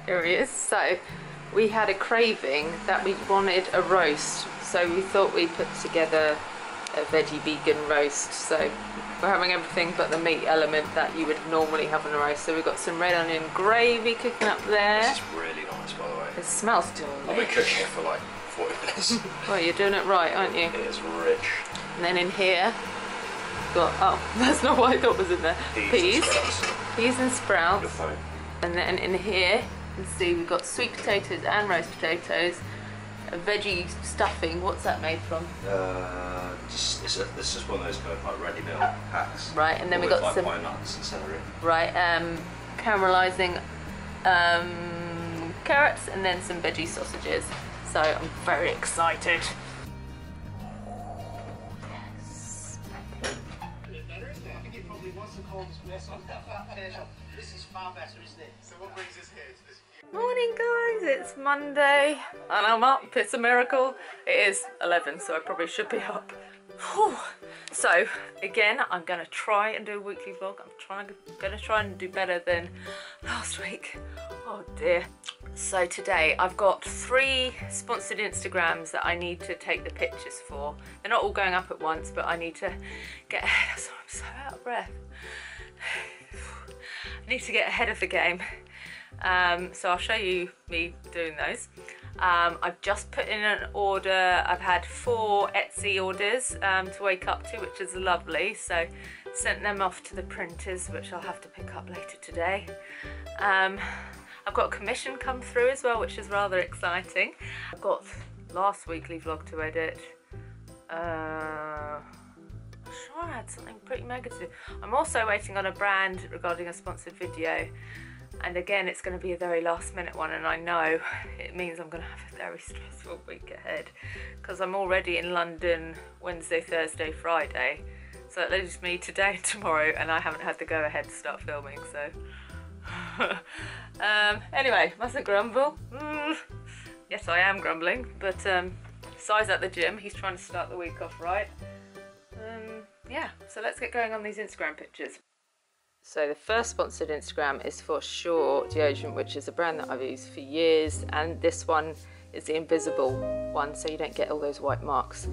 Here he is. So we had a craving that we wanted a roast, so we thought we'd put together a veggie vegan roast. So we're having everything but the meat element that you would normally have in a roast. So we've got some red onion gravy cooking up there. This is really nice, by the way. It smells delicious. I've been cooking it for like 40 minutes. Well, you're doing it right, aren't you? It is rich. And then in here, got, oh, that's not what I thought was in there. Peas and sprouts. Your phone. And then in here, you can see we've got sweet potatoes and roast potatoes, a veggie stuffing. What's that made from? This is one of those kind of like ready meal packs. Right, and then we got like some pine nuts and celery. Right, caramelizing carrots and then some veggie sausages. So I'm very excited. This is far better, isn't it? So what brings us here to this? Morning guys, it's Monday and I'm up. It's a miracle. It is 11, so I probably should be up. Whew. So again, I'm gonna try and do a weekly vlog. I'm gonna try and do better than last week. Oh dear. So today I've got 3 sponsored Instagrams that I need to take the pictures for. They're not all going up at once, but I need to get ahead. So I'm so out of breath. I need to get ahead of the game. So I'll show you me doing those. I've just put in an order. I've had 4 Etsy orders to wake up to, which is lovely. So sent them off to the printers, which I'll have to pick up later today. I've got a commission come through as well, which is rather exciting. I've got last weekly vlog to edit. I'm sure I had something pretty mega to do. I'm also waiting on a brand regarding a sponsored video. And again, it's going to be a very last minute one, and I know it means I'm going to have a very stressful week ahead because I'm already in London Wednesday, Thursday, Friday. So it leaves me today and tomorrow, and I haven't had to go ahead to start filming, so... anyway, mustn't grumble. Yes, I am grumbling, but Si's at the gym. He's trying to start the week off right. Yeah, so let's get going on these Instagram pictures. So the first sponsored Instagram is for Sure deodorant, which is a brand that I've used for years, and this one is the invisible one, so you don't get all those white marks.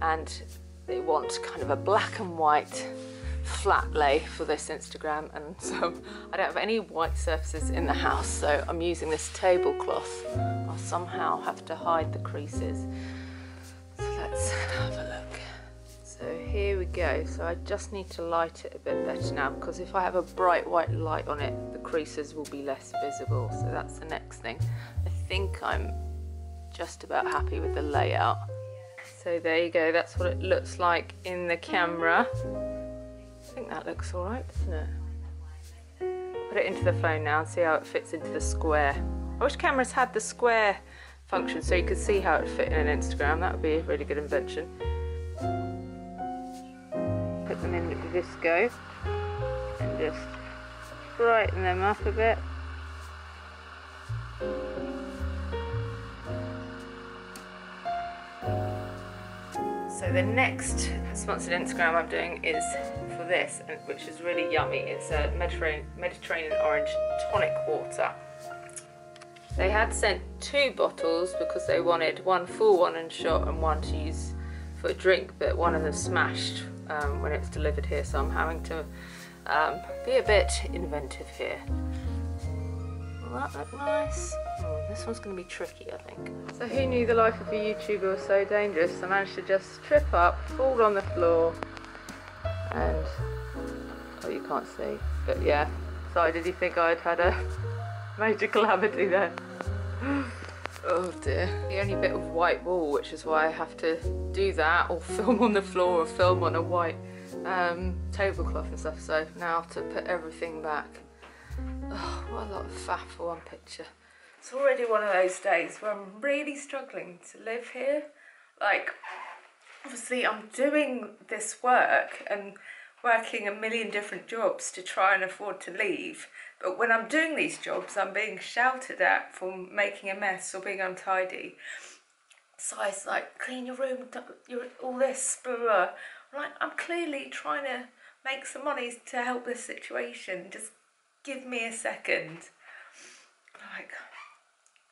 And they want kind of a black and white flat lay for this Instagram, and so I don't have any white surfaces in the house, so I'm using this tablecloth. I'll somehow have to hide the creases. So let's have a look. So here we go. So I just need to light it a bit better now, because if I have a bright white light on it, the creases will be less visible. So that's the next thing. I think I'm just about happy with the layout. So there you go. That's what it looks like in the camera. I think that looks all right, doesn't it? Put it into the phone now and see how it fits into the square. I wish cameras had the square function so you could see how it fit in an Instagram. That would be a really good invention. Put them in with the Visco and just brighten them up a bit. So the next sponsored Instagram I'm doing is for this, which is really yummy. It's a Mediterranean orange tonic water. They had sent 2 bottles because they wanted one full one and shot and one to use for a drink, but one of them smashed when it's delivered here, so I'm having to be a bit inventive here. Will that look nice? This one's going to be tricky, I think. So who knew the life of a YouTuber was so dangerous? I managed to just trip up, fall on the floor, and oh, you can't see, but yeah. So did you think I'd had a major calamity there? Oh dear. The only bit of white wall, which is why I have to do that, or film on the floor, or film on a white tablecloth and stuff. So now to put everything back. Oh, what a lot of faff for one picture. It's already one of those days where I'm really struggling to live here. Like, obviously I'm doing this work and working a million different jobs to try and afford to leave. But when I'm doing these jobs, I'm being shouted at for making a mess or being untidy. So it's like, clean your room, all this, blah, blah, blah. I'm clearly trying to make some money to help this situation. Just give me a second. Like,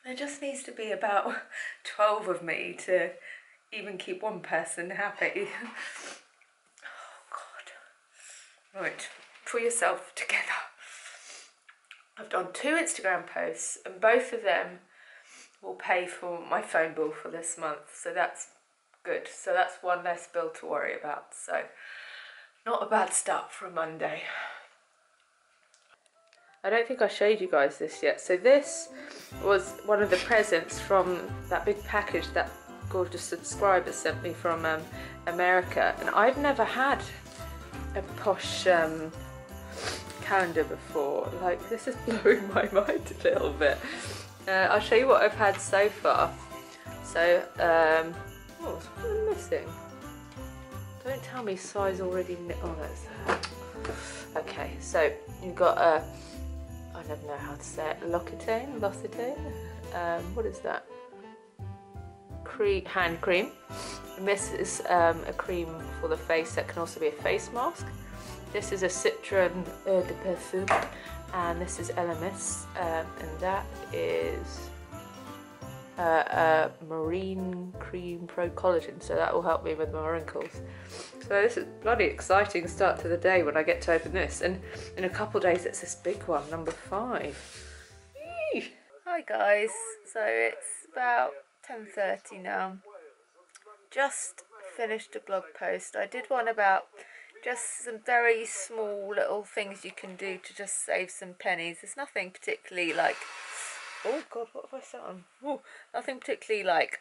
There just needs to be about 12 of me to even keep one person happy. Oh God. Right, pull yourself together. I've done 2 Instagram posts and both of them will pay for my phone bill for this month. So that's good. So that's one less bill to worry about. So not a bad start for a Monday. I don't think I showed you guys this yet. So this was one of the presents from that big package that gorgeous subscriber sent me from America. And I've never had a posh calendar before. Like, this is blowing my mind a little bit. I'll show you what I've had so far. So, oh, what's missing? Don't tell me size already. Oh, that's okay. So you've got a, I never know how to say it, L'Occitane. What is that? Hand cream. And this is a cream for the face that can also be a face mask. This is a Citron Eau de Parfum, and this is LMS, and that is Marine Cream Pro Collagen, so that will help me with my wrinkles. So this is a bloody exciting start to the day when I get to open this, and in a couple of days it's this big one, number 5. Eee. Hi guys, so it's about 10:30 now. Just finished a blog post. I did one about just some very small little things you can do to just save some pennies. There's nothing particularly like, oh God, what have I said on? Oh, nothing particularly like,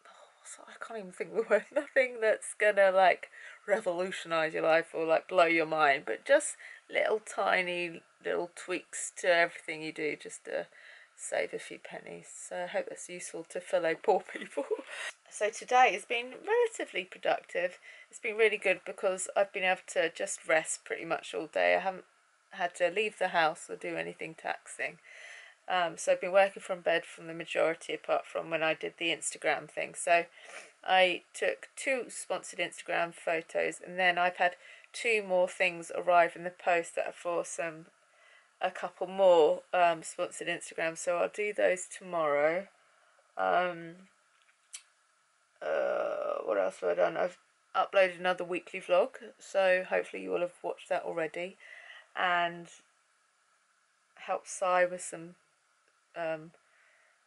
oh, I can't even think of the word, nothing that's gonna like revolutionize your life or like blow your mind, but just little tiny little tweaks to everything you do just to save a few pennies. So I hope that's useful to fellow poor people. So today has been relatively productive. It's been really good because I've been able to just rest pretty much all day. I haven't had to leave the house or do anything taxing. So I've been working from bed from the majority, apart from when I did the Instagram thing. So I took 2 sponsored Instagram photos, and then I've had 2 more things arrive in the post that are for a couple more sponsored Instagram. So I'll do those tomorrow. What else have I done? I've uploaded another weekly vlog, so hopefully you will have watched that already, and helped Sai with some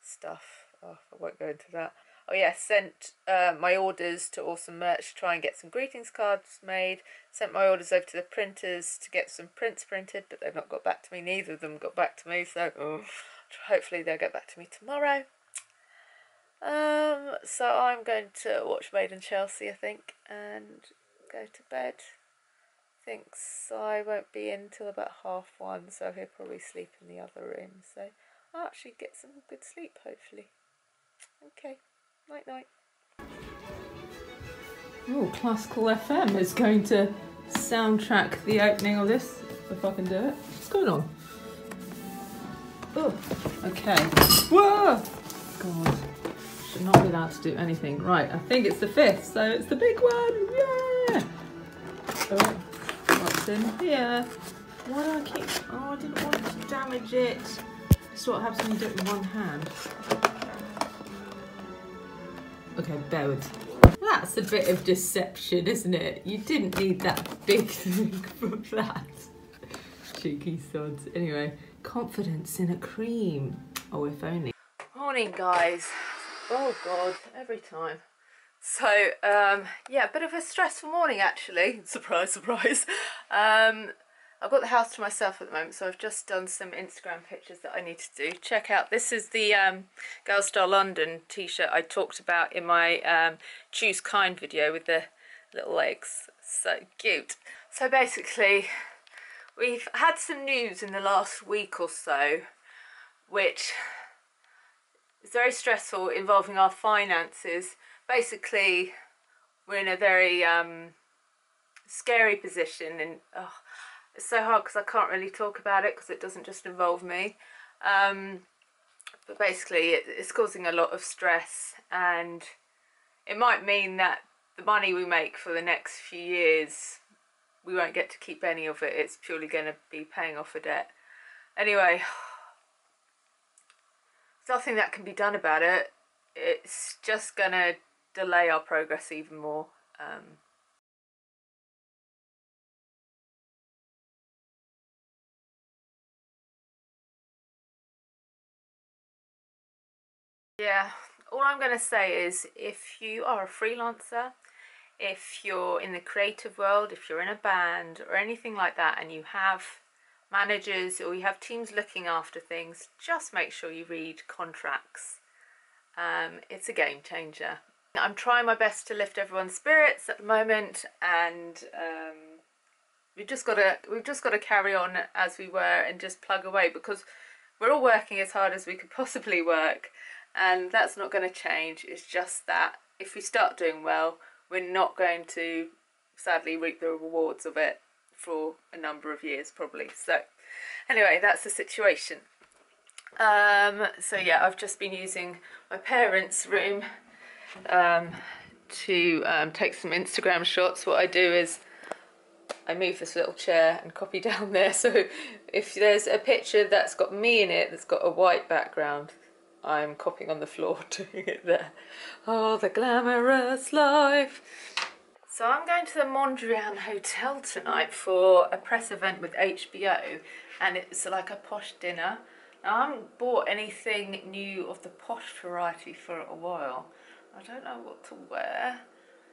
stuff. Oh, I won't go into that. Oh yeah, sent my orders to Awesome Merch to try and get some greetings cards made. Sent my orders over to the printers to get some prints printed, but they've not got back to me. Neither of them got back to me, so hopefully they'll get back to me tomorrow. So I'm going to watch Made in Chelsea, I think, and go to bed. I think I won't be in till about 1:30, so he'll probably sleep in the other room. So I'll actually get some good sleep, hopefully. Okay, night night. Oh, Classical FM is going to soundtrack the opening of this, if I can do it. What's going on? Oh, okay. Whoa! God. Should not be allowed to do anything. Right, I think it's the 5th, so it's the big one. Yeah. Oh, what's in here? Why do I keep? Oh, I didn't want to damage it. This is what happens when you do it with one hand. Okay, bear with. That's a bit of deception, isn't it? You didn't need that big thing for that. Cheeky sods. Anyway, confidence in a cream. Oh, if only. Morning, guys. Oh God, every time. So, yeah, a bit of a stressful morning actually. Surprise, surprise. I've got the house to myself at the moment, so I've just done some Instagram pictures that I need to do. Check out, this is the Girl Star London t-shirt I talked about in my Choose Kind video with the little legs. So cute. So basically, we've had some news in the last week or so, which is very stressful, involving our finances. Basically, we're in a very scary position, and it's so hard because I can't really talk about it because it doesn't just involve me. But basically, it's causing a lot of stress, and it might mean that the money we make for the next few years, we won't get to keep any of it. It's purely going to be paying off a debt. Anyway, nothing that can be done about it. It's just gonna delay our progress even more. Yeah, all I'm going to say is if you are a freelancer, if you're in the creative world, if you're in a band or anything like that, and you have managers or you have teams looking after things, just make sure you read contracts. It's a game changer. I'm trying my best to lift everyone's spirits at the moment, and we've just got to carry on as we were and just plug away, because we're all working as hard as we could possibly work, and that's not going to change. It's just that if we start doing well, we're not going to sadly reap the rewards of it for a number of years probably. So anyway, that's the situation. So yeah, I've just been using my parents' room to take some Instagram shots. What I do is I move this little chair and copy down there, so if there's a picture that's got me in it that's got a white background, I'm copying on the floor doing it there. Oh, the glamorous life. So I'm going to the Mondrian Hotel tonight for a press event with HBO, and it's like a posh dinner. Now, I haven't bought anything new of the posh variety for a while. I don't know what to wear.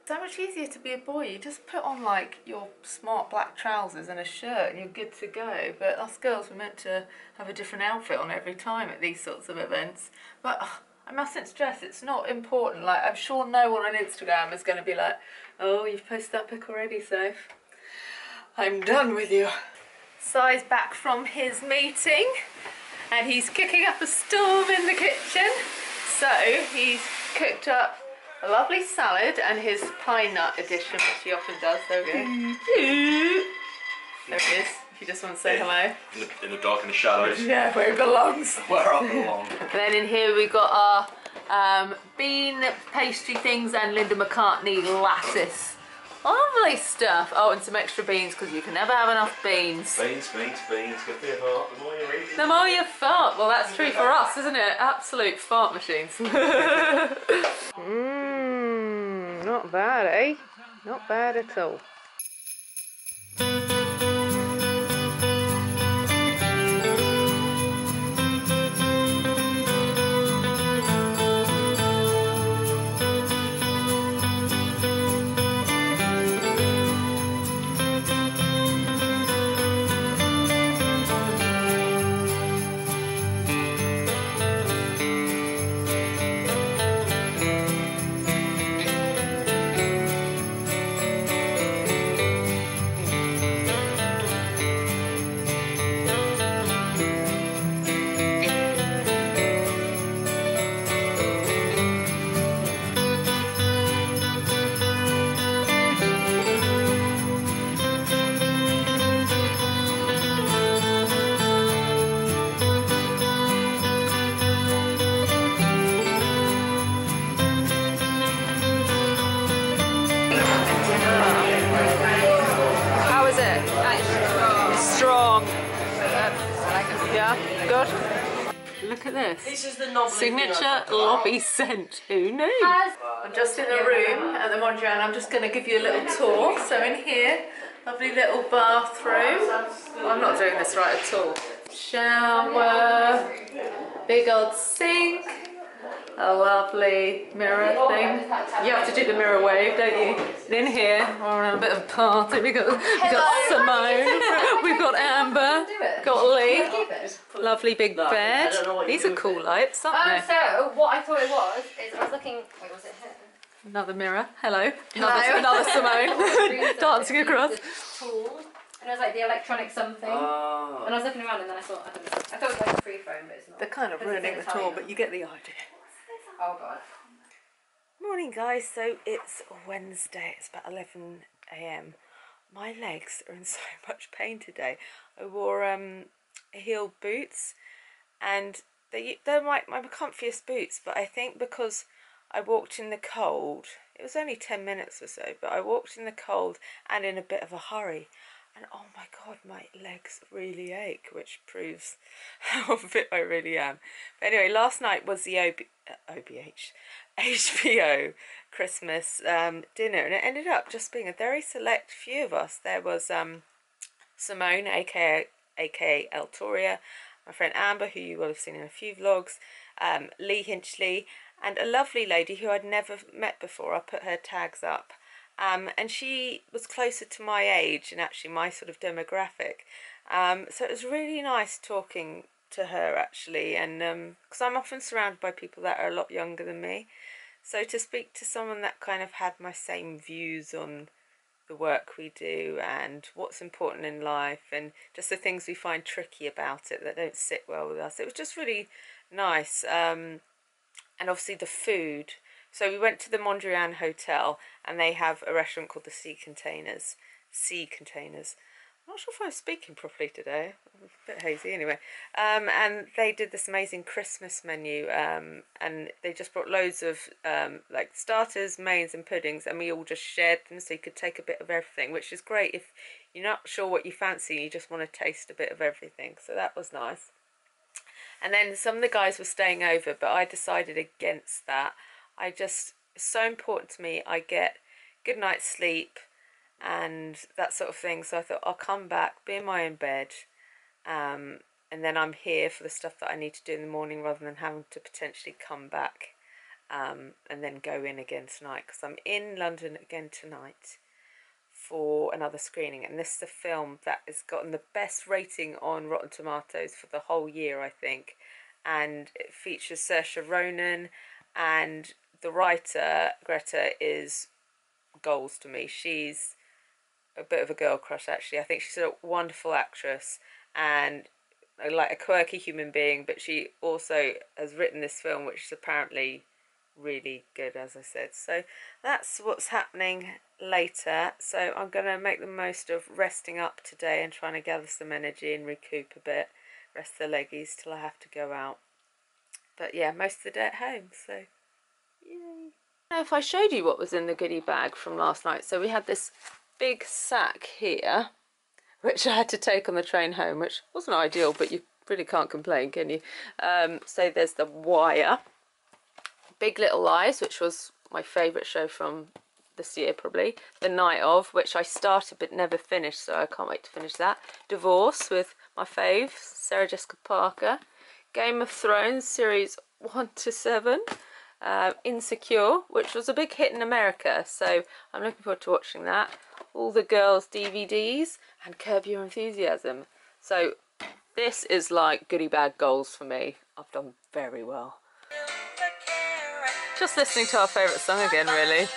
It's so much easier to be a boy. You just put on like your smart black trousers and a shirt and you're good to go. But us girls were meant to have a different outfit on every time at these sorts of events. But I mustn't stress, it's not important. Like, I'm sure no one on Instagram is going to be like, oh, you've posted that pic already, Soph. I'm done with you. Si's back from his meeting and he's cooking up a storm in the kitchen. So he's cooked up a lovely salad and his pine nut edition, which he often does. There we go. There it is, if you just want to say hello. In the dark, in the shadows. Yeah, where it belongs. Where I belong. Then in here we've got our bean pastry things and Linda McCartney lattice. Lovely stuff. Oh, and some extra beans, because you can never have enough beans. Beans, beans, beans. Good for your heart. The more you eat. The more you fart. Well, that's true for us, isn't it? Absolute fart machines. Not bad, eh? Not bad at all. Look at this. This is the Signature lobby scent. Who knew? I'm just in the room at the Mondrian. I'm just going to give you a little tour. So in here, lovely little bathroom. Well, I'm not doing this right at all. Shower, big old sink, a lovely mirror thing. You have to do the mirror wave, don't you? And in here, we're on a bit of a party. We've got Simone, we've got Amber, got Lee. Lovely big bed. These are cool lights, aren't they? So what I thought it was is I was looking. Wait, was it here? Another mirror. Hello. Another Simone dancing across. Tool, and it was like the electronic something. Oh. And I was looking around, and then I thought it was like a free phone, but it's not. They're kind of ruining the tour, but you get the idea. Oh god. Morning, guys. So it's Wednesday. It's about 11 AM. My legs are in so much pain today. I wore heel boots, and they're my comfiest boots, but I think because I walked in the cold, it was only 10 minutes or so, but I walked in the cold and in a bit of a hurry, and oh my god, my legs really ache, which proves how fit I really am. But anyway, last night was the HBO Christmas dinner, and it ended up just being a very select few of us. There was Simone, aka Elle Toria, my friend Amber, who you will have seen in a few vlogs, Lee Hinchley, and a lovely lady who I'd never met before. I put her tags up. And she was closer to my age and actually my sort of demographic. So it was really nice talking to her actually, and because I'm often surrounded by people that are a lot younger than me. So to speak to someone that kind of had my same views on the work we do and what's important in life and just the things we find tricky about it that don't sit well with us. It was just really nice. And obviously the food. So we went to the Mondrian Hotel, and they have a restaurant called the Sea Containers. I'm not sure if I'm speaking properly today. I'm a bit hazy anyway. And they did this amazing Christmas menu, and they just brought loads of like starters, mains and puddings, and we all just shared them so you could take a bit of everything, which is great if you're not sure what you fancy and you just want to taste a bit of everything. So that was nice. And then some of the guys were staying over, but I decided against that. It's so important to me I get good night's sleep and that sort of thing. So I thought I'll come back, be in my own bed, and then I'm here for the stuff that I need to do in the morning rather than having to potentially come back and then go in again tonight, because I'm in London again tonight for another screening, and this is a film that has gotten the best rating on Rotten Tomatoes for the whole year, I think, and it features Saoirse Ronan, and the writer, Greta, is goals to me. She's a bit of a girl crush, actually. I think she's a wonderful actress and like a quirky human being, but she also has written this film, which is apparently really good, as I said. So that's what's happening later. So I'm going to make the most of resting up today and trying to gather some energy and recoup a bit, rest the leggies till I have to go out. But yeah, most of the day at home, so yay. Now, if I showed you what was in the goodie bag from last night, so we had this big sack here, which I had to take on the train home, which wasn't ideal, but you really can't complain, can you? So there's The Wire, Big Little Lies, which was my favourite show from this year probably, The Night Of, which I started but never finished, so I can't wait to finish that, Divorce with my fave, Sarah Jessica Parker, Game of Thrones series 1 to 7, Insecure, which was a big hit in America, so I'm looking forward to watching that, All the Girls DVDs, and Curb Your Enthusiasm. So this is like goodie bag goals for me. I've done very well. Just listening to our favourite song again, really.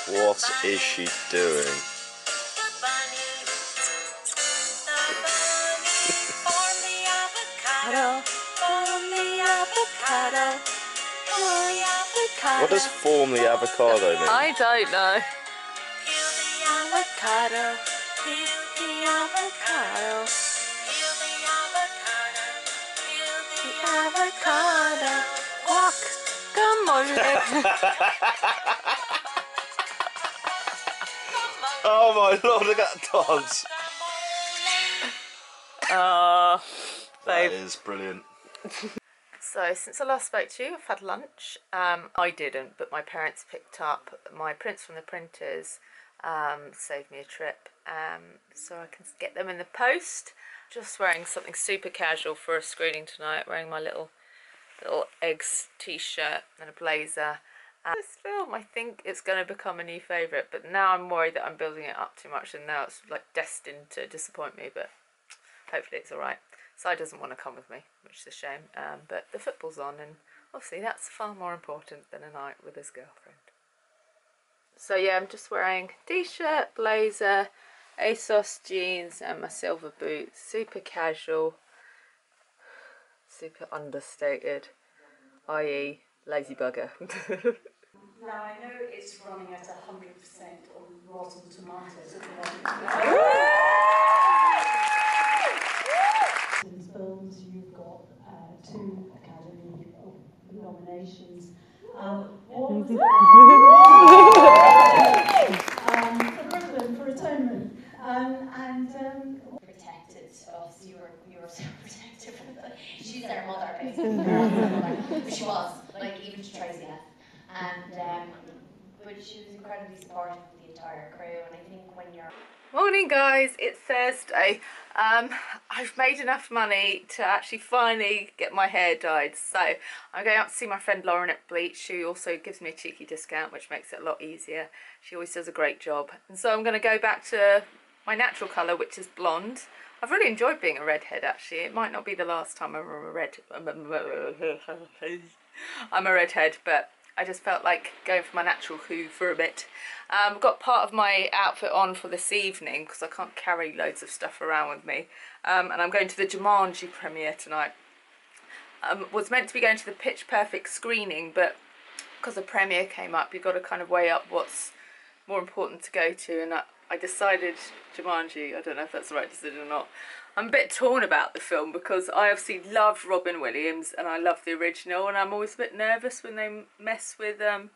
What is she doing? What does form the avocado mean? I don't know. Oh my lord, look at that dance! That is brilliant. So since I last spoke to you, I've had lunch. I didn't, but my parents picked up my prints from the printers, saved me a trip, so I can get them in the post. Just wearing something super casual for a screening tonight, wearing my little Eggs t-shirt and a blazer. This film, I think it's going to become a new favourite, but now I'm worried that I'm building it up too much and now it's like destined to disappoint me, but hopefully it's alright. Si doesn't want to come with me, which is a shame, but the football's on and obviously that's far more important than a night with his girlfriend. So yeah, I'm just wearing t-shirt, blazer, ASOS jeans and my silver boots, super casual, super understated, i.e. lazy bugger. Now I know it's running at 100% on Rotten Tomatoes at the moment. Films, you've got 2 Academy nominations. For Brooklyn, for Atonement. she's their mother, basically. Their mother. But she was, like, even to Tracy left. And, but she was incredibly supportive of the entire crew, and I think when you're... Morning guys, it's Thursday. I've made enough money to actually finally get my hair dyed, so I'm going out to see my friend Lauren at Bleach. She also gives me a cheeky discount, which makes it a lot easier. She always does a great job, and so I'm going to go back to my natural colour, which is blonde. I've really enjoyed being a redhead actually. It might not be the last time I'm a redhead, but I just felt like going for my natural hue for a bit. I've got part of my outfit on for this evening because I can't carry loads of stuff around with me. And I'm going to the Jumanji premiere tonight. Was meant to be going to the Pitch Perfect screening, but because the premiere came up, you've got to kind of weigh up what's more important to go to, and I decided Jumanji. I don't know if that's the right decision or not. I'm a bit torn about the film because I obviously love Robin Williams and I love the original, and I'm always a bit nervous when they mess with you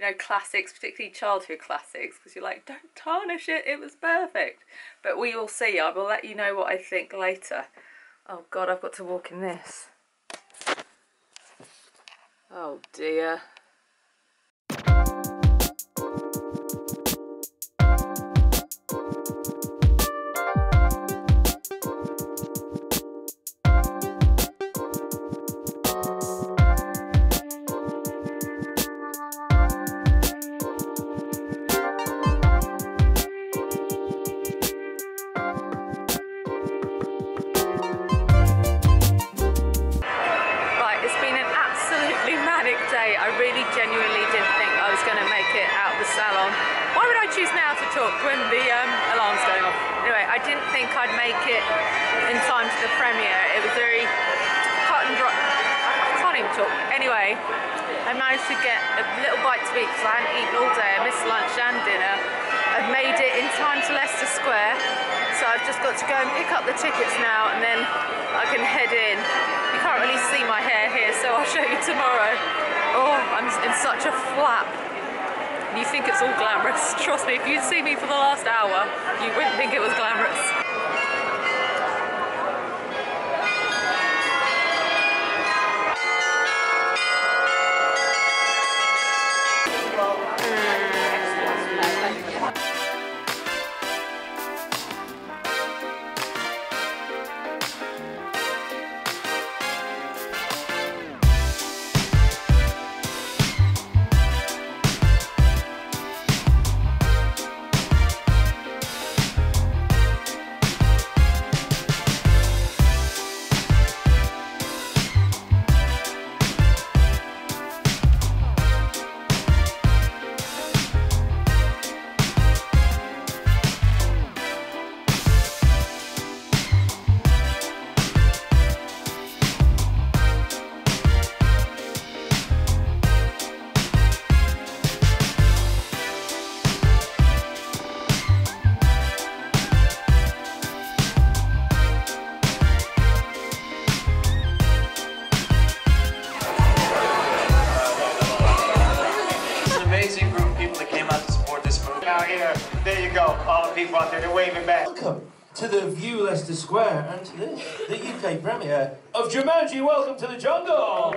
know, classics, particularly childhood classics, because you're like, don't tarnish it, it was perfect. But we will see. I will let you know what I think later. Oh god, I've got to walk in this. Oh dear. When the alarm's going off. Anyway, I didn't think I'd make it in time to the premiere. It was very cut and dry. I can't even talk. Anyway, I managed to get a little bite to eat because I hadn't eaten all day. I missed lunch and dinner. I've made it in time to Leicester Square, so I've just got to go and pick up the tickets now, and then I can head in. You can't really see my hair here, so I'll show you tomorrow. Oh, I'm in such a flap. You think it's all glamorous. Trust me, if you'd seen me for the last hour, you wouldn't think it was glamorous. There you go. All the people out there, they're waving back. Welcome to the View Leicester Square and to this, the UK premiere of Jumanji. Welcome to the jungle.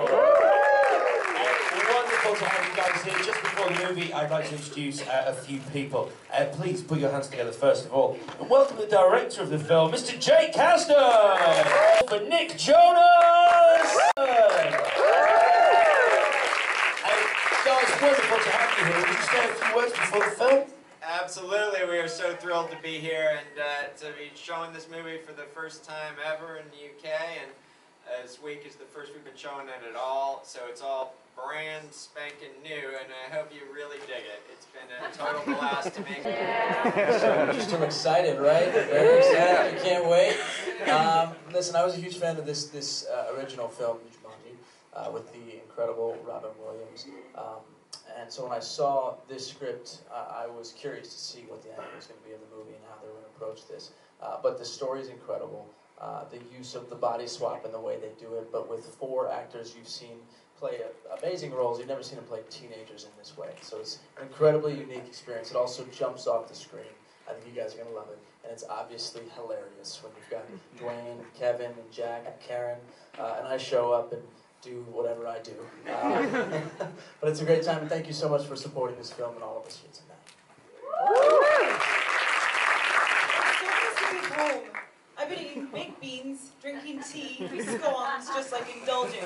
Wonderful to have you guys here. Just before the movie, I'd like to introduce a few people. Please put your hands together first of all. And welcome the director of the film, Mr. Jake Castor. For Nick Jonas. Guys, wonderful to have you here. Would you say a few words before the film? Absolutely, we are so thrilled to be here and to be showing this movie for the first time ever in the UK, and this week is the first we've been showing it at all, so it's all brand spanking new, and I hope you really dig it. It's been a total blast to make it. Just too excited, right? Very excited, I can't wait. Listen, I was a huge fan of this original film, Jumanji, with the incredible Robin Williams. And so when I saw this script, I was curious to see what the angle was going to be of the movie and how they were going to approach this. But the story is incredible. The use of the body swap and the way they do it, but with 4 actors you've seen play amazing roles. You've never seen them play teenagers in this way. So it's an incredibly unique experience. It also jumps off the screen. I think you guys are going to love it. And it's obviously hilarious when you've got Dwayne, Kevin, and Jack, and Karen, and I show up and do whatever I do. But it's a great time, and thank you so much for supporting this film and all of us here tonight. Home. I've been eating baked beans, drinking tea, scones, just like indulging.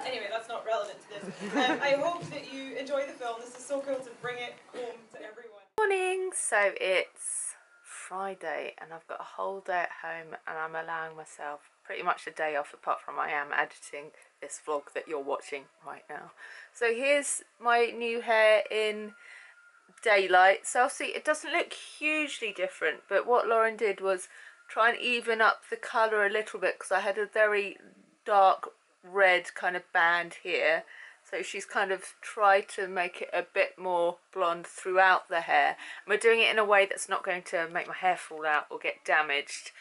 Anyway, that's not relevant to this. I hope that you enjoy the film. This is so cool to bring it home to everyone. Morning, so it's Friday and I've got a whole day at home and I'm allowing myself pretty much a day off, apart from I am editing this vlog that you're watching right now. So here's my new hair in daylight. So I'll see, it doesn't look hugely different, but what Lauren did was try and even up the colour a little bit, because I had a very dark red kind of band here. So she's kind of tried to make it a bit more blonde throughout the hair. And we're doing it in a way that's not going to make my hair fall out or get damaged.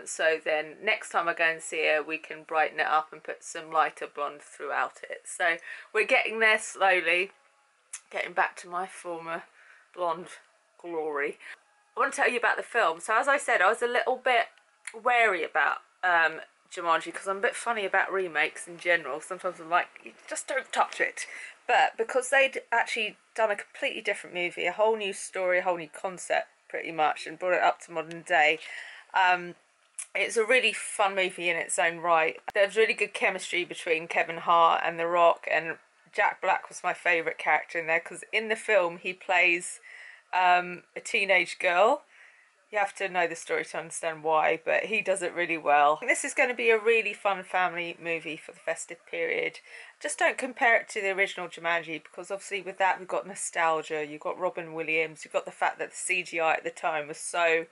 So then next time I go and see her, we can brighten it up and put some lighter blonde throughout it. So we're getting there slowly, getting back to my former blonde glory. I want to tell you about the film. So as I said, I was a little bit wary about Jumanji, because I'm a bit funny about remakes in general. Sometimes I'm like, you just don't touch it. But because they'd actually done a completely different movie, a whole new story, a whole new concept pretty much, and brought it up to modern day, it's a really fun movie in its own right. There's really good chemistry between Kevin Hart and The Rock, and Jack Black was my favourite character in there, because in the film he plays a teenage girl. You have to know the story to understand why, but he does it really well. This is going to be a really fun family movie for the festive period. Just don't compare it to the original Jumanji, because obviously with that we've got nostalgia, you've got Robin Williams, you've got the fact that the CGI at the time was so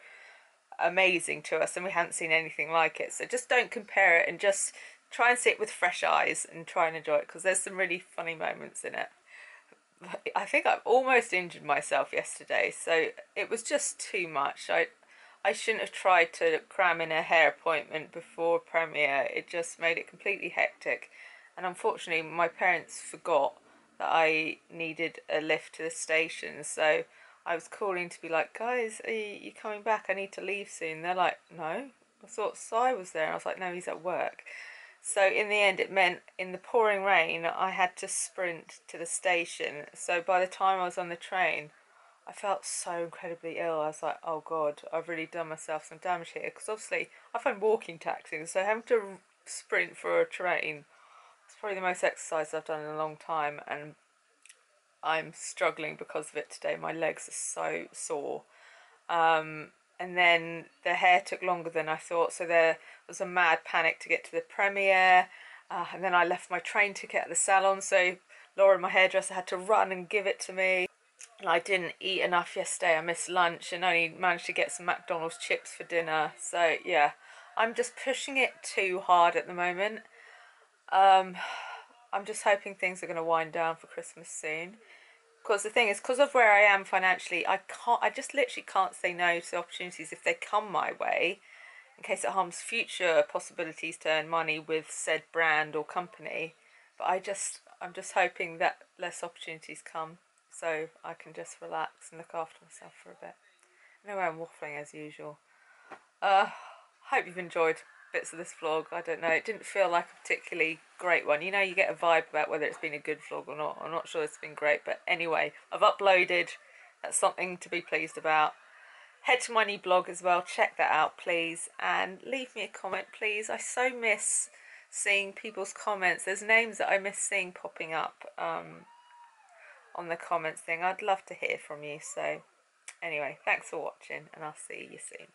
amazing to us and we hadn't seen anything like it. So just don't compare it and just try and see it with fresh eyes and try and enjoy it, because there's some really funny moments in it. I think I almost injured myself yesterday, so it was just too much. I shouldn't have tried to cram in a hair appointment before premiere. It just made it completely hectic, and unfortunately my parents forgot that I needed a lift to the station, so I was calling to be like, guys, are you coming back? I need to leave soon. They're like, no, I thought Si was there. I was like, no, he's at work. So in the end it meant in the pouring rain I had to sprint to the station. So by the time I was on the train I felt so incredibly ill. I was like, oh god, I've really done myself some damage here, because obviously I find walking taxing, so having to sprint for a train, it's probably the most exercise I've done in a long time, and I'm struggling because of it today. My legs are so sore. And then the hair took longer than I thought, so there was a mad panic to get to the premiere, and then I left my train ticket at the salon, so Laura, my hairdresser, had to run and give it to me. And I didn't eat enough yesterday. I missed lunch and only managed to get some McDonald's chips for dinner. So yeah, I'm just pushing it too hard at the moment. I'm just hoping things are going to wind down for Christmas soon. Because the thing is, because of where I am financially, I just literally can't say no to opportunities if they come my way, in case it harms future possibilities to earn money with said brand or company. But I'm just hoping that less opportunities come, so I can just relax and look after myself for a bit. Anyway, I'm waffling as usual. Hope you've enjoyed bits of this vlog. I don't know, it didn't feel like a particularly great one. You know, you get a vibe about whether it's been a good vlog or not. I'm not sure it's been great, but anyway, I've uploaded. That's something to be pleased about. Head to my new blog as well, check that out please, and leave me a comment please. I so miss seeing people's comments. There's names that I miss seeing popping up on the comments thing. I'd love to hear from you. So anyway, thanks for watching and I'll see you soon.